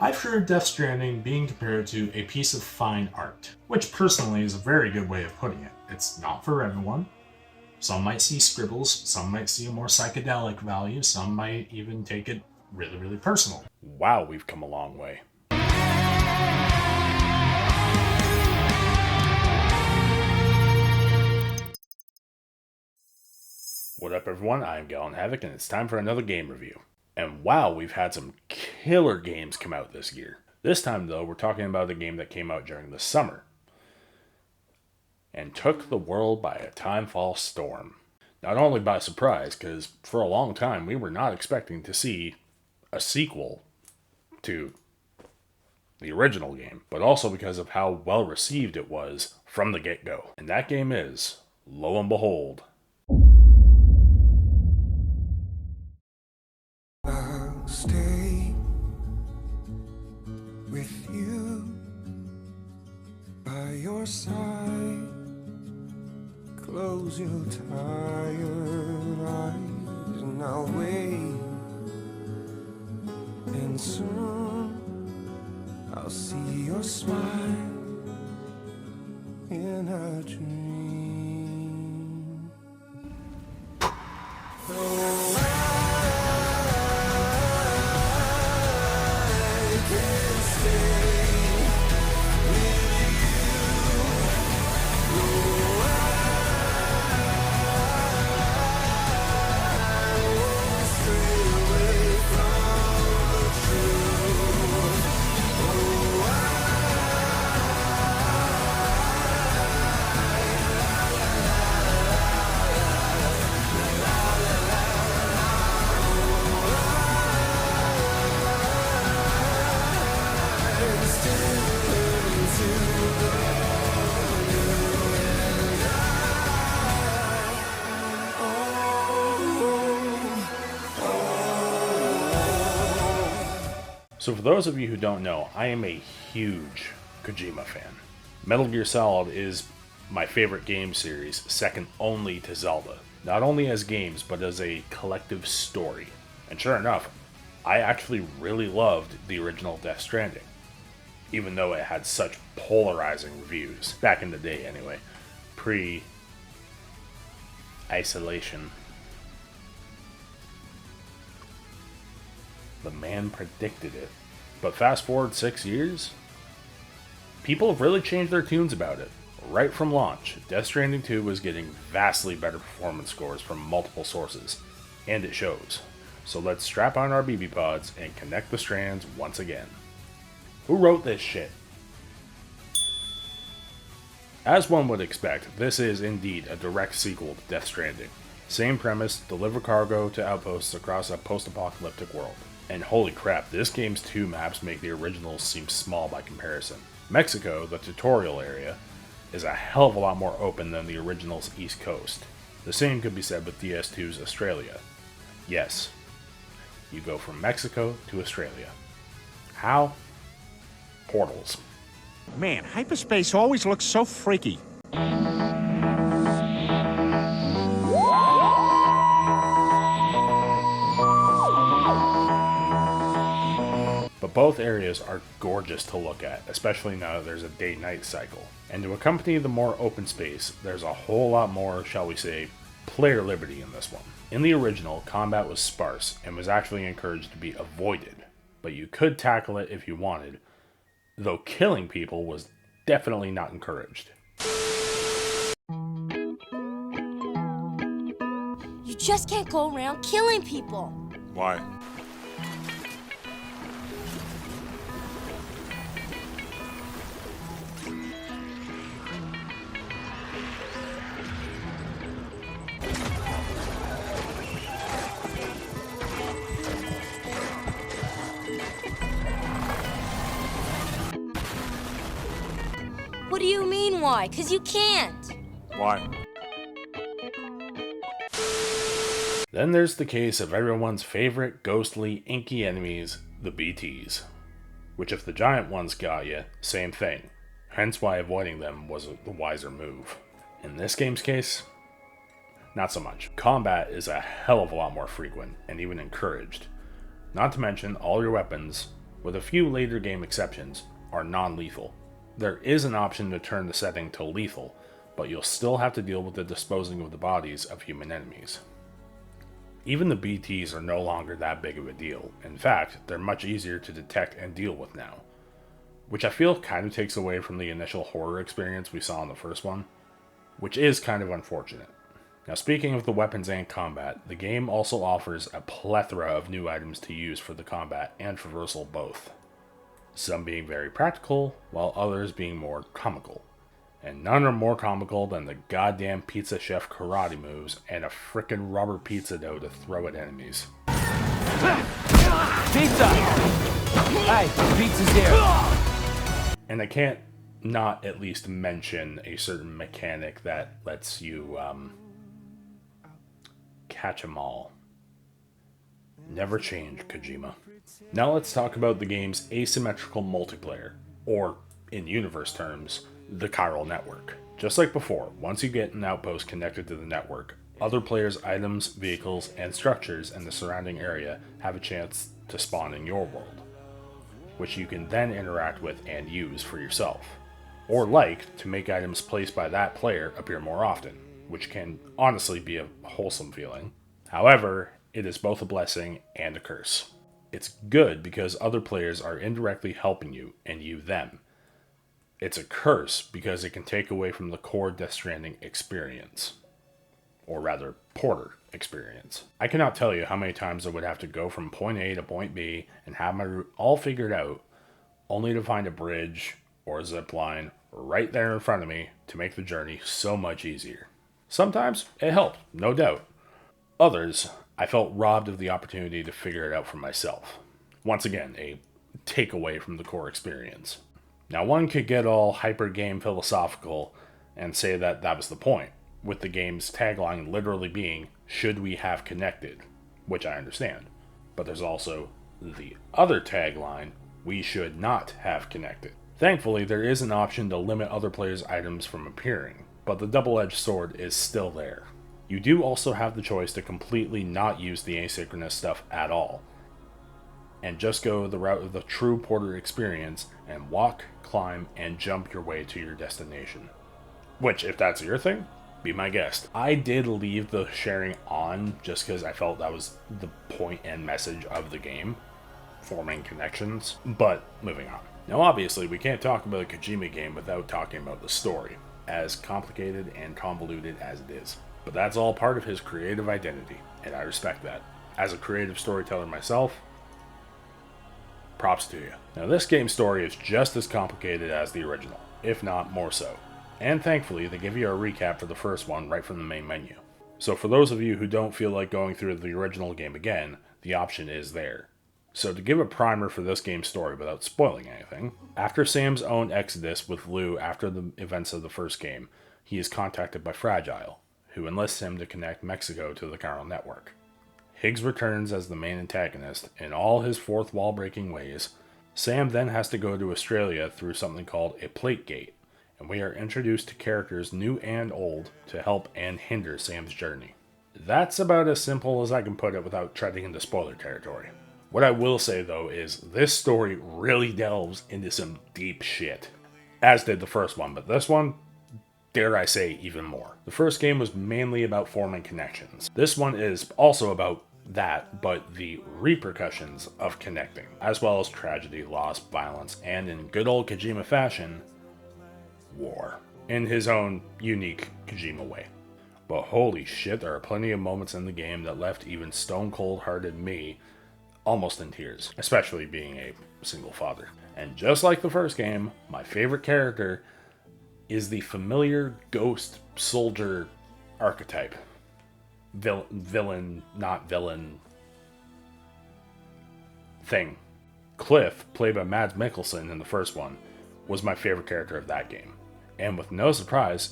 I've heard Death Stranding being compared to a piece of fine art, which personally is a very good way of putting it. It's not for everyone. Some might see scribbles, some might see a more psychedelic value, some might even take it really, really personal. Wow, we've come a long way. What up, everyone? I'm HAVOC, and it's time for another game review. And wow, we've had some killer games come out this year. This time, though, we're talking about a game that came out during the summer and took the world by a timefall storm. Not only by surprise, because for a long time we were not expecting to see a sequel to the original game, but also because of how well received it was from the get-go. And that game is, lo and behold, I'll stay with you by your side. Close your tired eyes and I'll wait. And soon I'll see your smile in a dream. Oh, So for those of you who don't know, I am a huge Kojima fan. Metal Gear Solid is my favorite game series, second only to Zelda. Not only as games, but as a collective story. And sure enough, I actually really loved the original Death Stranding, even though it had such polarizing reviews, back in the day anyway, pre-isolation. The man predicted it. But fast forward 6 years, people have really changed their tunes about it. Right from launch, Death Stranding 2 was getting vastly better performance scores from multiple sources, and it shows. So let's strap on our BB pods and connect the strands once again. Who wrote this shit? As one would expect, this is indeed a direct sequel to Death Stranding. Same premise, deliver cargo to outposts across a post-apocalyptic world. And holy crap, this game's 2 maps make the originals seem small by comparison. Mexico, the tutorial area, is a hell of a lot more open than the original's East Coast. The same could be said with DS2's Australia. Yes, you go from Mexico to Australia. How? Portals. Man, hyperspace always looks so freaky. But both areas are gorgeous to look at, especially now that there's a day-night cycle. And to accompany the more open space, there's a whole lot more, shall we say, player liberty in this one. In the original, combat was sparse and was actually encouraged to be avoided, but you could tackle it if you wanted, though killing people was definitely not encouraged. You just can't go around killing people. Why? What do you mean why? 'Cause you can't. Why? Then there's the case of everyone's favorite ghostly, inky enemies, the BTs. Which if the giant ones got you, same thing. Hence why avoiding them was the wiser move. In this game's case, not so much. Combat is a hell of a lot more frequent, and even encouraged. Not to mention, all your weapons with a few later game exceptions, are non-lethal. There is an option to turn the setting to lethal, but you'll still have to deal with the disposing of the bodies of human enemies. Even the BTs are no longer that big of a deal. In fact, they're much easier to detect and deal with now, which I feel kind of takes away from the initial horror experience we saw in the first one, which is kind of unfortunate. Now, speaking of the weapons and combat, the game also offers a plethora of new items to use for the combat and traversal both. Some being very practical, while others being more comical. And none are more comical than the goddamn pizza chef karate moves and a frickin' rubber pizza dough to throw at enemies. Pizza! Hey, pizza's here! And I can't not at least mention a certain mechanic that lets you, catch 'em all. Never change, Kojima. Now let's talk about the game's asymmetrical multiplayer, or, in universe terms, the chiral network. Just like before, once you get an outpost connected to the network, other players' items, vehicles, and structures in the surrounding area have a chance to spawn in your world, which you can then interact with and use for yourself, or to make items placed by that player appear more often, which can honestly be a wholesome feeling. However, it is both a blessing and a curse. It's good because other players are indirectly helping you and you them. It's a curse because it can take away from the core Death Stranding experience. Or rather, Porter experience. I cannot tell you how many times I would have to go from point A to point B and have my route all figured out, only to find a bridge or a zip line right there in front of me to make the journey so much easier. Sometimes it helped, no doubt. Others, I felt robbed of the opportunity to figure it out for myself. Once again, a takeaway from the core experience. Now, one could get all hyper game philosophical and say that that was the point, with the game's tagline literally being, "Should we have connected?" Which I understand. But there's also the other tagline, "We should not have connected." Thankfully, there is an option to limit other players' items from appearing, but the double-edged sword is still there. You do also have the choice to completely not use the asynchronous stuff at all, and just go the route of the true Porter experience and walk, climb, and jump your way to your destination. Which, if that's your thing, be my guest. I did leave the sharing on just because I felt that was the point and message of the game, forming connections, but moving on. Now obviously we can't talk about a Kojima game without talking about the story, as complicated and convoluted as it is. But that's all part of his creative identity, and I respect that. As a creative storyteller myself, props to you. Now this game's story is just as complicated as the original, if not more so. And thankfully, they give you a recap for the first one right from the main menu. So for those of you who don't feel like going through the original game again, the option is there. So to give a primer for this game's story without spoiling anything, after Sam's own exodus with Lou after the events of the first game, he is contacted by Fragile, who enlists him to connect Mexico to the chiral network. Higgs returns as the main antagonist in all his fourth wall breaking ways. Sam then has to go to Australia through something called a plate gate, and we are introduced to characters new and old to help and hinder Sam's journey. That's about as simple as I can put it without treading into spoiler territory. What I will say though is this story really delves into some deep shit, as did the first one, but this one, dare I say, even more. The first game was mainly about forming connections. This one is also about that, but the repercussions of connecting, as well as tragedy, loss, violence, and in good old Kojima fashion, war. In his own unique Kojima way. But holy shit, there are plenty of moments in the game that left even stone cold hearted me almost in tears, especially being a single father. And just like the first game, my favorite character is the familiar ghost soldier archetype. Villain, not villain thing. Cliff, played by Mads Mikkelsen in the first one, was my favorite character of that game. And with no surprise,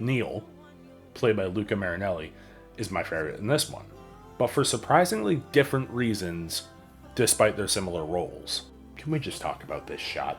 Neil, played by Luca Marinelli, is my favorite in this one. But for surprisingly different reasons, despite their similar roles. Can we just talk about this shot?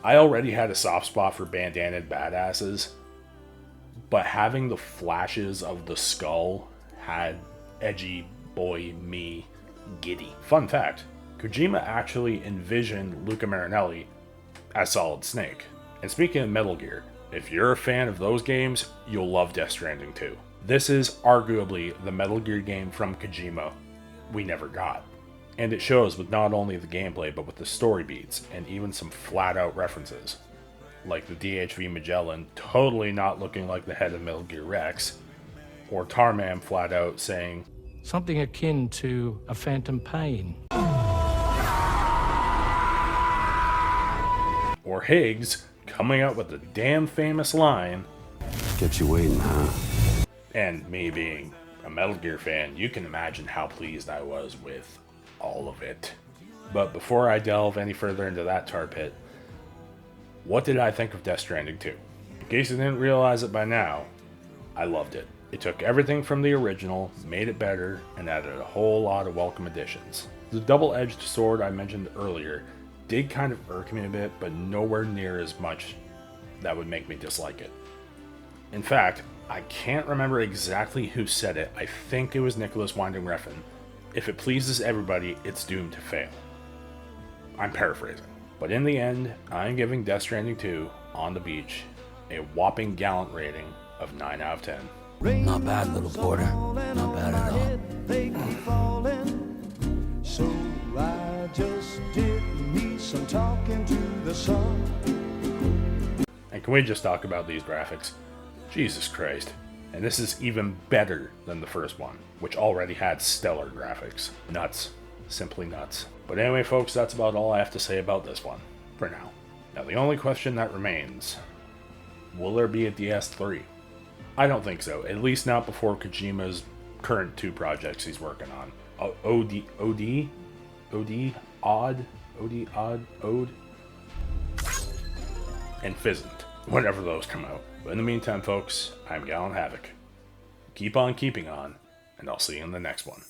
I already had a soft spot for bandanaed badasses, but having the flashes of the skull had edgy boy me giddy. Fun fact, Kojima actually envisioned Luca Marinelli as Solid Snake. And speaking of Metal Gear, if you're a fan of those games, you'll love Death Stranding 2. This is arguably the Metal Gear game from Kojima we never got. And it shows with not only the gameplay, but with the story beats, and even some flat out references. Like the DHV Magellan totally not looking like the head of Metal Gear Rex, or Tarman flat out saying, something akin to a phantom pain. or Higgs coming out with the damn famous line, Kept you waiting, huh? and me being a Metal Gear fan, you can imagine how pleased I was with all of it. But before I delve any further into that tar pit, what did I think of Death Stranding 2? In case you didn't realize it by now, I loved it. It took everything from the original, made it better, and added a whole lot of welcome additions. The double-edged sword I mentioned earlier did kind of irk me a bit, but nowhere near as much that would make me dislike it. In fact, I can't remember exactly who said it. I think it was Nicholas Winding Refn. If it pleases everybody, it's doomed to fail. I'm paraphrasing. But in the end, I'm giving Death Stranding 2 on the beach a whopping gallant rating of 9 out of 10. Not bad, little porter. Not bad at all. They keep falling. So I just did me some talking to the sun. And can we just talk about these graphics? Jesus Christ. And this is even better than the first one, which already had stellar graphics. Nuts. Simply nuts. But anyway, folks, that's about all I have to say about this one, for now. Now, the only question that remains, will there be a DS3? I don't think so, at least not before Kojima's current 2 projects he's working on. Ode, and Fizzant, whenever those come out. But in the meantime, folks, I'm Gallant HAVOC. Keep on keeping on, and I'll see you in the next one.